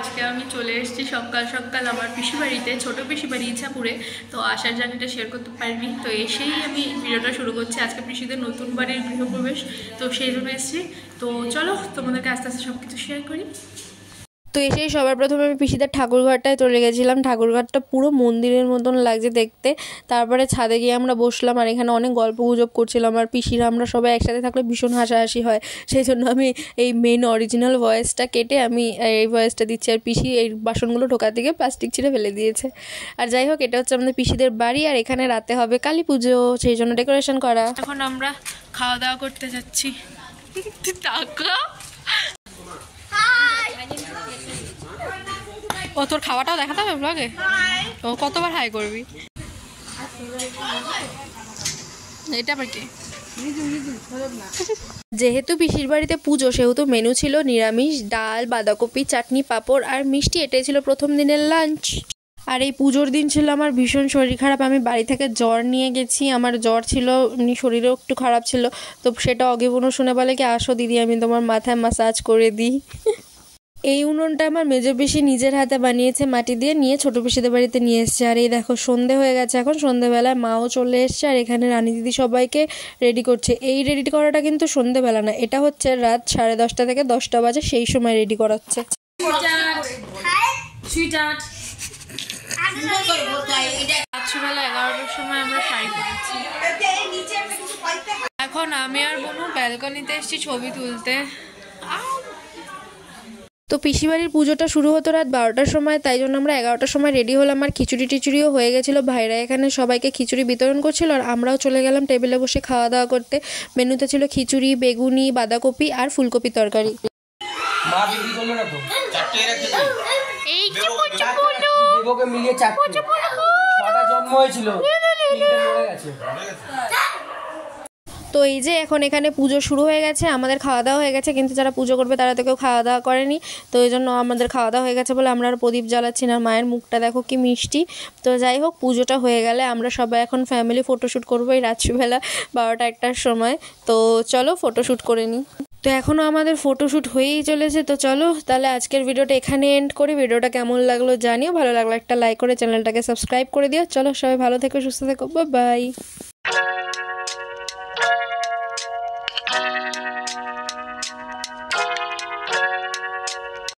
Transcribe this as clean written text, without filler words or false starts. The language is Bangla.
আজকে আমি চলে এসেছি সকাল সকাল আমার পিসি বাড়িতে, ছোটো পিসি বাড়ি ইচ্ছাপুরে। তো আসার জার্নিটা শেয়ার করতে পারিনি, তো এসেই আমি ভিডিওটা শুরু করছি। আজকে পিসিদের নতুন বাড়ির গৃহপ্রবেশ, তো সেই জন্য এসেছি। তো চলো তোমাদেরকে আস্তে আস্তে সব কিছু শেয়ার করি। তো এসেই সবার প্রথমে আমি পিসিদের ঠাকুরঘরটায় চলে গেছিলাম। ঠাকুরঘরটা পুরো মন্দিরের মতন লাগছে দেখতে। তারপরে ছাদে গিয়ে আমরা বসলাম, আর এখানে অনেক গল্প গুজব করছিলাম। আর পিসিরা আমরা সবাই একসাথে থাকলে ভীষণ হাসাহাসি হয়, সেই জন্য আমি এই মেন অরিজিনাল ভয়েসটা কেটে আমি এই ভয়েসটা দিচ্ছি। আর পিসি এই বাসনগুলো ঢোকাতে গিয়ে প্লাস্টিক ছিঁড়ে ফেলে দিয়েছে। আর যাই হোক, এটা হচ্ছে আমাদের পিসিদের বাড়ি, আর এখানে রাতে হবে কালী পুজো, সেই জন্য ডেকোরেশন করা। এখন আমরা খাওয়া দাওয়া করতে যাচ্ছি। টাকা ও তোর খাওয়াটাও দেখাতে হবে ব্লগে। ও কতবার হাই করবি? এটা আবার কি? যেহেতু পিসির বাড়িতে পুজো, সেহেতু মেনু ছিল নিরামিষ, ডাল, বাঁধাকপি, চাটনি, পাঁপড় আর মিষ্টি। এটাই ছিল প্রথম দিনের লাঞ্চ। আর এই পুজোর দিন ছিল আমার ভীষণ শরীর খারাপ। আমি বাড়ি থেকে জ্বর নিয়ে গেছি। আমার জ্বর ছিল, এমনি শরীরেও একটু খারাপ ছিল। তো সেটা অগিবনু শুনে বলে কি, আসো দিদি, আমি তোমার মাথায় মাসাজ করে দিই। এই উনুনটা আমার মেজো পিসি নিজের হাতে বানিয়েছে, মাটি দিয়ে নিয়ে ছোটো পিসিদের বাড়িতে নিয়ে এসছে। আর এই দেখো সন্ধে হয়ে গেছে, এখন সন্ধেবেলায় মাও চলে এসছে। আর এখানে রানী দিদি সবাইকে রেডি করছে। এই রেডি করাটা কিন্তু সন্ধেবেলা না, এটা হচ্ছে রাত 10:30 থেকে 10টা বাজে, সেই সময় রেডি করাচ্ছে। রাত্রিবেলা 11টার সময় আমরা শাড়ি পরেছি। এখন আমি আর বোনু ব্যালকনিতে এসেছি ছবি তুলতে। তো পিসি বাড়ির পুজোটা শুরু হতো রাত 12টার সময়, তাই জন্য আমরা 11টার সময় রেডি হলাম। আর খিচুড়ি টিচুড়িও হয়ে গেছিলো, ভাইরা এখানে সবাইকে খিচুড়ি বিতরণ করছিল। আর আমরাও চলে গেলাম টেবিলে বসে খাওয়া দাওয়া করতে। মেনুতে ছিল খিচুড়ি, বেগুনি, বাঁধাকপি আর ফুলকপি তরকারি। তো এই যে এখন এখানে পুজো শুরু হয়ে গেছে, আমাদের খাওয়া দাওয়া হয়ে গেছে, কিন্তু যারা পুজো করবে তারা তো কেউ খাওয়া দাওয়া করেনি। তো এই জন্য আমাদের খাওয়া দাওয়া হয়ে গেছে বলে আমরা আর প্রদীপ জ্বালাচ্ছি না। মায়ের মুখটা দেখো কি মিষ্টি। তো যাই হোক, পুজোটা হয়ে গেলে আমরা সবাই এখন ফ্যামিলি ফটোশ্যুট করবো এই রাত্রিবেলা 12টা-1টার সময়। তো চলো ফটোশ্যুট করে নিই। তো এখনও আমাদের ফটোশ্যুট হয়েই চলেছে। তো চলো তাহলে আজকের ভিডিওটা এখানে এন্ড করি। ভিডিওটা কেমন লাগলো জানিও, ভালো লাগলো একটা লাইক করে চ্যানেলটাকে সাবস্ক্রাইব করে দিও। চলো সবাই ভালো থেকো, সুস্থ থেকো, বাই বাই।